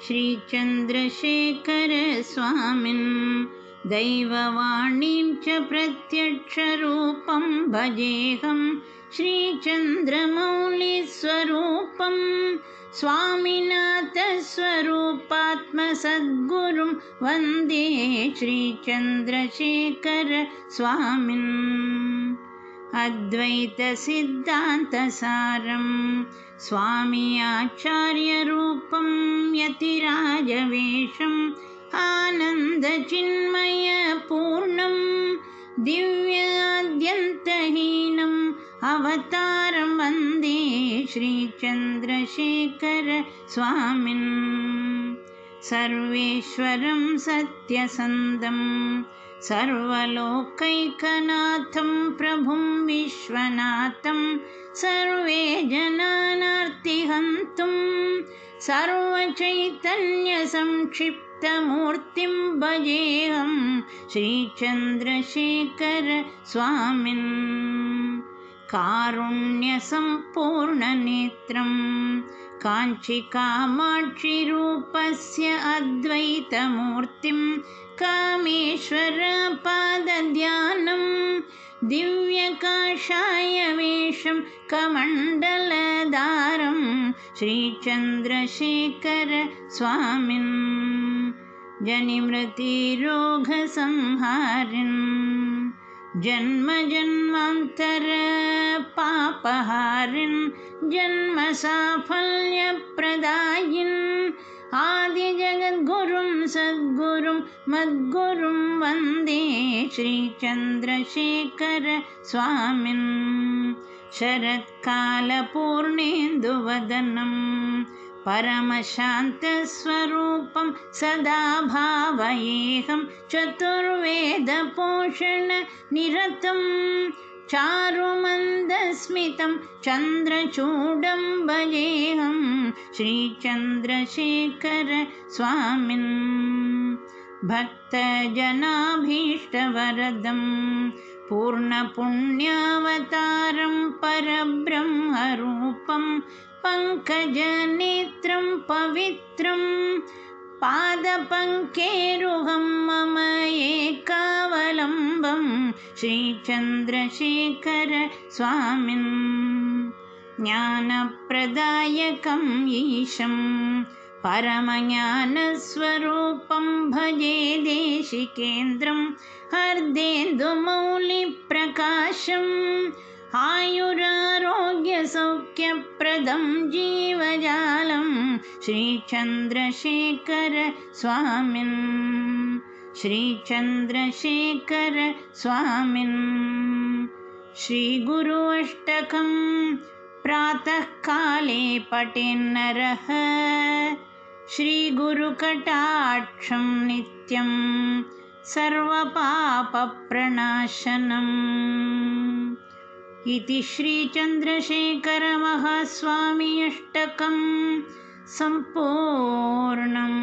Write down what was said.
श्रीचन्द्रशेखरस्वामिन् दैववाणीं च प्रत्यक्षरूपं भजेऽहं श्रीचन्द्रमौलिस्वरूपं स्वामिनाथस्वरूपात्मसद्गुरुं वन्दे श्रीचन्द्रशेखरस्वामिन् अद्वैतसिद्धान्तसारं स्वामी आचार्यरूपं यतिराजवेषम् आनन्दचिन्मयपूर्णं दिव्याद्यन्तहीनम् अवतारं वन्दे श्रीचन्द्रशेखरस्वामिन् सर्वेश्वरं सत्यसन्धं सर्वलोकैकनाथं प्रभुं विश्वनाथं सर्वे जनानार्तिहन्तं सर्वचैतन्यसंक्षिप्तमूर्तिं भजेऽहं श्रीचन्द्रशेखरस्वामिन् कारुण्यसम्पूर्णनेत्रं काञ्चिकामाक्षिरूपस्य अद्वैतमूर्तिं कामेश्वरपादध्यानं दिव्यकाषायवेषं कमण्डलधारं श्रीचन्द्रशेखरस्वामिन् जनिमृतिरोगसंहारिन् जन्मजन्मान्तरपापहारिन् जन्मसाफल्यप्रदायिन् आदिजगद्गुरुं सद्गुरुं मद्गुरुं वन्दे श्रीचन्द्रशेखरस्वामिन् शरत्कालपूर्णेन्दुवदनं परमशान्तस्वरूपं सदा भावयेऽहं चतुर्वेदपोषणनिरतं चारुमन्दस्मितं चन्द्रचूडं भजेऽहं श्रीचन्द्रशेखरस्वामिन् भक्तजनाभीष्टवरदं पूर्णपुण्यावतारं परब्रह्मरूपं पङ्कजनेत्रं पवित्रं पादपङ्केरुहं मम एकावलम्बं श्रीचन्द्रशेखरस्वामिन् ज्ञानप्रदायकम् ईशं परमज्ञानस्वरूपं भजे देशिकेन्द्रं हर्देन्दुमौलिप्रकाशम् आयुरारोग्यसौख्यप्रदं जीवजालं श्रीचन्द्रशेखरस्वामिन् श्रीचन्द्रशेखरस्वामिन् श्रीगुरु अष्टकं प्रातःकाले पठेन्नरः श्रीगुरुकटाक्षं नित्यं सर्वपापप्रणाशनम् इति श्रीचन्द्रशेखरमहास्वामी अष्टकं सम्पूर्णम्।